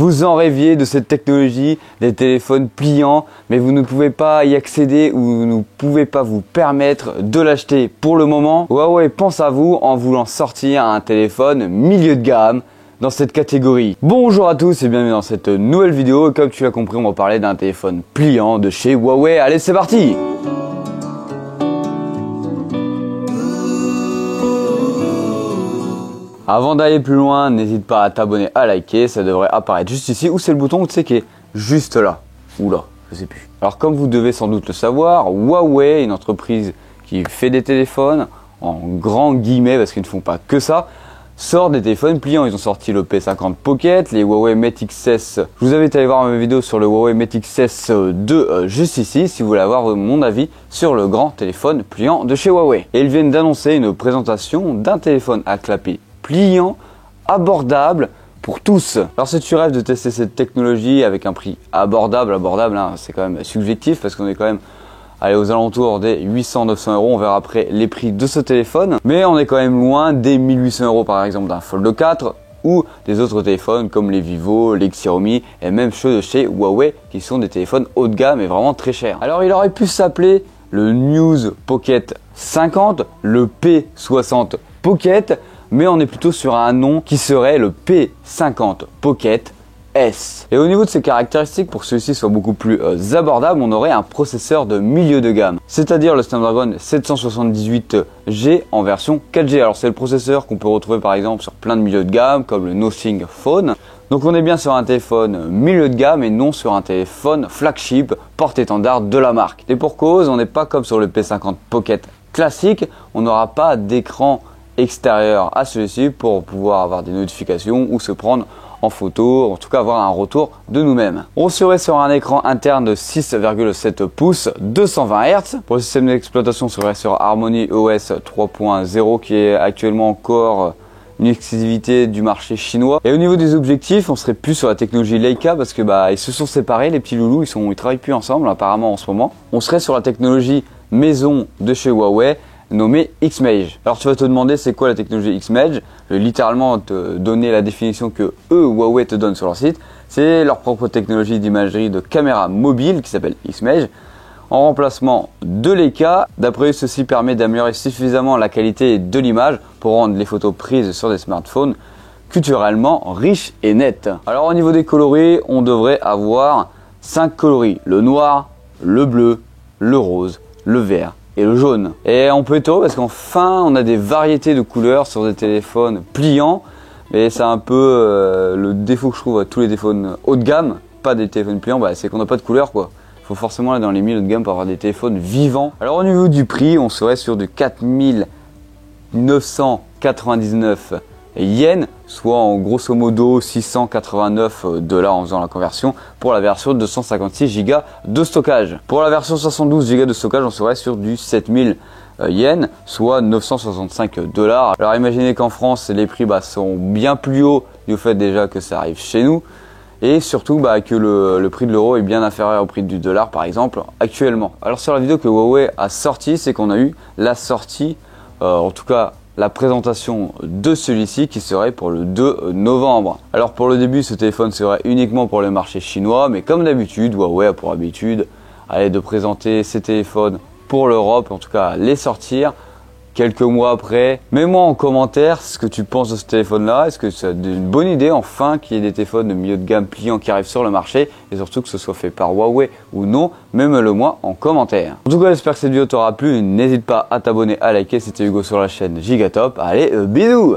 Vous en rêviez de cette technologie, des téléphones pliants, mais vous ne pouvez pas y accéder ou vous ne pouvez pas vous permettre de l'acheter pour le moment. Huawei pense à vous en voulant sortir un téléphone milieu de gamme dans cette catégorie. Bonjour à tous et bienvenue dans cette nouvelle vidéo. Comme tu l'as compris, on va parler d'un téléphone pliant de chez Huawei. Allez, c'est parti! Avant d'aller plus loin, n'hésite pas à t'abonner, à liker, ça devrait apparaître juste ici, ou c'est le bouton tu sais qui est juste là, ou là, je sais plus. Alors comme vous devez sans doute le savoir, Huawei, une entreprise qui fait des téléphones, en grands guillemets parce qu'ils ne font pas que ça, sort des téléphones pliants. Ils ont sorti le P50 Pocket, les Huawei Mate XS. Je vous invite à aller voir ma vidéo sur le Huawei Mate XS 2 juste ici si vous voulez avoir mon avis sur le grand téléphone pliant de chez Huawei. Et ils viennent d'annoncer une présentation d'un téléphone à clapet pliant, abordable pour tous. Alors si tu rêves de tester cette technologie avec un prix abordable, hein, c'est quand même subjectif parce qu'on est quand même aux alentours des 800-900 euros. On verra après les prix de ce téléphone, mais on est quand même loin des 1800 euros par exemple d'un Fold 4 ou des autres téléphones comme les Vivo, les Xiaomi et même ceux de chez Huawei qui sont des téléphones haut de gamme et vraiment très chers. Alors il aurait pu s'appeler le News Pocket 50, le P60 Pocket, mais on est plutôt sur un nom qui serait le P50 Pocket S. Et au niveau de ses caractéristiques, pour que celui-ci soit beaucoup plus abordable, on aurait un processeur de milieu de gamme, c'est-à-dire le Snapdragon 778G en version 4G. Alors c'est le processeur qu'on peut retrouver par exemple sur plein de milieux de gamme comme le Nothing Phone. Donc on est bien sur un téléphone milieu de gamme et non sur un téléphone flagship porte-étendard de la marque. Et pour cause, on n'est pas comme sur le P50 Pocket classique, on n'aura pas d'écran extérieur à celui-ci pour pouvoir avoir des notifications ou se prendre en photo, en tout cas avoir un retour de nous-mêmes. On serait sur un écran interne de 6,7 pouces, 220 Hz. Pour le système d'exploitation, on serait sur Harmony OS 3.0 qui est actuellement encore une exclusivité du marché chinois. Et au niveau des objectifs, on serait plus sur la technologie Leica parce que ils se sont séparés, les petits loulous, ils travaillent plus ensemble apparemment en ce moment. On serait sur la technologie maison de chez Huawei nommé Xmage. Alors tu vas te demander c'est quoi la technologie Xmage. Je vais littéralement te donner la définition que Huawei te donne sur leur site. C'est leur propre technologie d'imagerie de caméra mobile qui s'appelle Xmage en remplacement de Leica. D'après eux, ceci permet d'améliorer suffisamment la qualité de l'image pour rendre les photos prises sur des smartphones culturellement riches et nettes. Alors au niveau des coloris, on devrait avoir 5 coloris: le noir, le bleu, le rose, le vert et le jaune. Et on peut être heureux parce qu'enfin on a des variétés de couleurs sur des téléphones pliants, mais c'est un peu le défaut que je trouve à tous les téléphones haut de gamme, pas des téléphones pliants, c'est qu'on n'a pas de couleur quoi. Il faut forcément aller dans les milieux de gamme pour avoir des téléphones vivants. Alors au niveau du prix, on serait sur du 4999 yens, soit en grosso modo 689 $ en faisant la conversion pour la version 256 Go de stockage. Pour la version 72 Go de stockage, on serait sur du 7000 yens, soit 965 $. Alors imaginez qu'en France, les prix sont bien plus hauts du fait déjà que ça arrive chez nous et surtout que le prix de l'euro est bien inférieur au prix du dollar par exemple actuellement. Alors sur la vidéo que Huawei a sortie, c'est qu'on a eu la sortie, en tout cas la présentation de celui-ci qui serait pour le 2 novembre. Alors pour le début, ce téléphone serait uniquement pour le marché chinois, mais comme d'habitude, Huawei a pour habitude de présenter ses téléphones pour l'Europe, en tout cas les sortir quelques mois après. Mets-moi en commentaire ce que tu penses de ce téléphone-là. Est-ce que c'est une bonne idée enfin qu'il y ait des téléphones de milieu de gamme pliants qui arrivent sur le marché et surtout que ce soit fait par Huawei ou non? Mets-le moi en commentaire. En tout cas, j'espère que cette vidéo t'aura plu. N'hésite pas à t'abonner, à liker. C'était Hugo sur la chaîne Gigatop. Allez, bisous!